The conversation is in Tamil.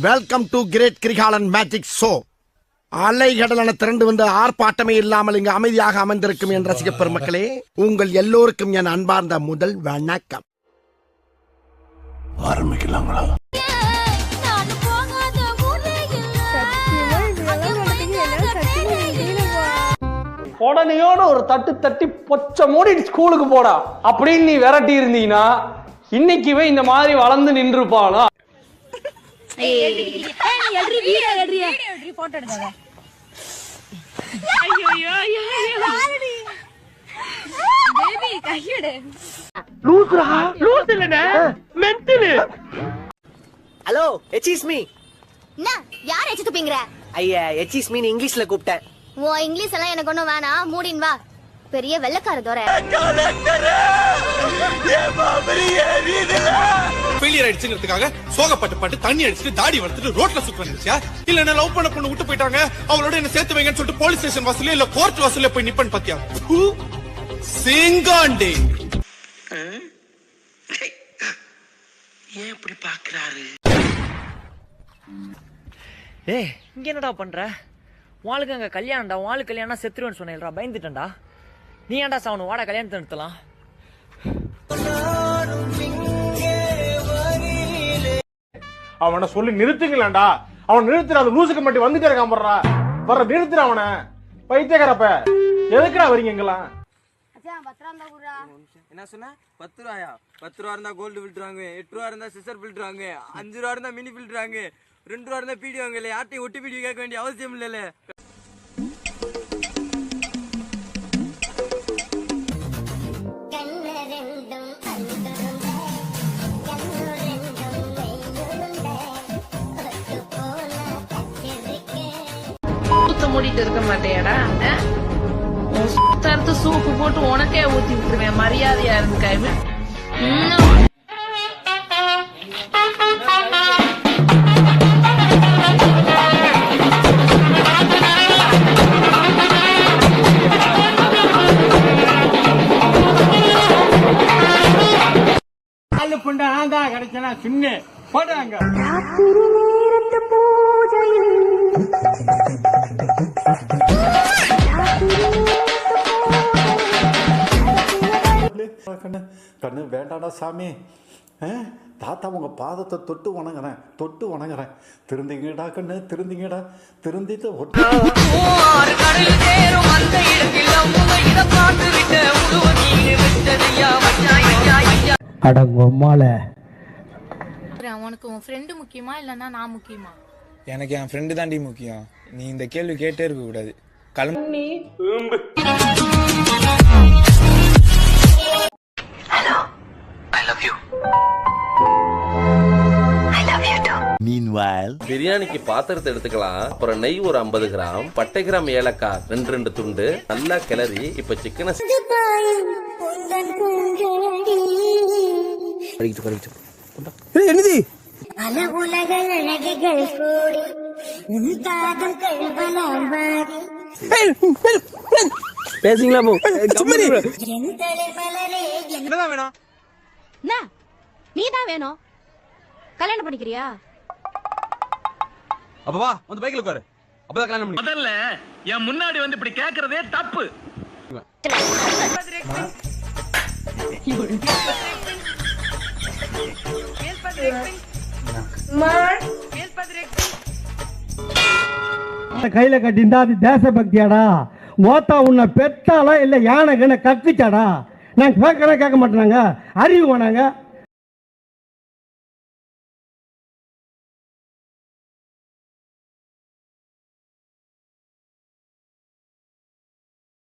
Welcome to great Kirikalan magic show. அலைகடலான திரண்டு வந்து ஆர்ப்பாட்டமே இல்லாமல் இங்கு அமைதியாக அமர்ந்திருக்கும் என் ரசிக பெருமக்களே, உங்கள் எல்லோருக்கும் என் அன்பார்ந்த முதல் வணக்கம். ஆரம்பிக்கலாங்களா? உடனையோட ஒரு தட்டு தட்டி பொச்ச மூடி ஸ்கூலுக்கு போடா அப்படின்னு நீ விரட்டி இருந்தீங்கன்னா இன்னைக்குவே இந்த மாதிரி வளர்ந்து நின்றுப்பாளா? Hello, எச்சிஸ் me. என்ன யார் எச்சி துப்பிங்கற? ஐயா, எச்சிஸ் மீ இங்கிலீஷ்ல கூப்பிட்டேன். ஓ இங்கிலீஷ் எல்லாம் எனக்கு ஒண்ணும் வேணாம், மூடின் வா. பெரிய வெள்ளக்கார தோர ஃபெயிலியர் ஆயிடுச்சுங்கிறதுக்காக சோகப்பட்டு தண்ணி அடிச்சுட்டு தாடி வளர்த்துட்டு ரோட்ல சுத்தியா இல்ல என்ன லவ் பண்ண பொண்ணு விட்டு போயிட்டாங்க, அவளோட என்ன சேர்த்து வைங்கன்னு சொல்லிட்டு போலீஸ் ஸ்டேஷன் வாசல்ல இல்ல கோர்ட் வாசல்ல போய் நிப்பன் பாத்தியா? சிங்காண்டே ஏன் இப்படி பாக்குறாரு? ஏய், இங்க என்னடா பண்ற? வாளுக்கு அங்க கல்யாணம்டா, வாளுக்கு கல்யாணம் செத்துருவேன்னு சொன்னேன்டா, பயந்துட்டேன்டா. நீ ஏன்டா சாவணும்? வாடா கல்யாணத்தை நிறுத்தலாம். அவனை சொல்லி நிறுத்துங்களேன்டா. அவன் நிறுத்துற அந்த லூசுக்கு மட்டும் வந்துட்டே இருக்கான். வர்ற நிறுத்துற அவனை. பைத்தியக்காரப்ப எதுக்குடா வரீங்க எங்கெல்லாம்? என்ன சொன்ன? 10 ரூபாயா? 10 ரூபா இருந்தா கோல்டு ஃபில்டராங்க, 8 ரூபா இருந்தா சிசர் ஃபில்டராங்க, 5 ரூபா இருந்தா மினி ஃபில்டராங்க, 2 ரூபா இருந்தா பீடி வாங்கல. யார்ட்டையும் ஒட்டி பீடி கேட்க வேண்டிய அவசியம் இல்லைல்ல. மூடிட்டு இருக்க மாட்டேடா. சூப்பு போட்டு உனக்கே ஊத்தி விட்டுருவேன். மரியாதையா இருந்து கிடைச்சனா சின்ன போடுறாங்க. கண்ணு வேண்டாடா சாமி, தாத்தா உங்க பாதத்தை தொட்டு வணங்குறேன். திருந்திங்கடா கண்ணு, திருந்திங்கடா. திருந்திட்டு உனக்கு உன் ஃப்ரெண்டு முக்கியமா இல்லன்னா நான் முக்கியமா? எனக்கு என் ஃப்ரெண்டு தாண்டி முக்கியம். நீ இந்த கேள்வி கேட்டே இருக்க கூடாது. கிளம்பி. Hello, I love you. I love you to. Meanwhile, பிரியாணிக்கு பாத்திரத்தை எடுத்துக்கலாம். அப்புறம் நெய் ஒரு 50 கிராம், பட்டை கிராம், ஏலக்காய் 2 துண்டு நல்லா கிளறி இப்ப சிக்கனை என்னது பேசிங்களா? என்னதான் வேணும்? நீதான் வேணும். கல்யாணம் பண்ணிக்கிறியா? அப்பவா வந்து பைக்ல உட்காரு. அப்பதான் கல்யாணம் பண்ணி. முதல்ல என் முன்னாடி வந்து இப்படி கேக்குறதே தப்பு. கையில கட்டிந்தா அது தேசபக்தியாடா? மோத்தா உன்னை பெத்தாலா இல்ல யானை கக்குச்சாடா? நான் கேட்க மாட்டேனாங்க, அறிவு வேணாங்க.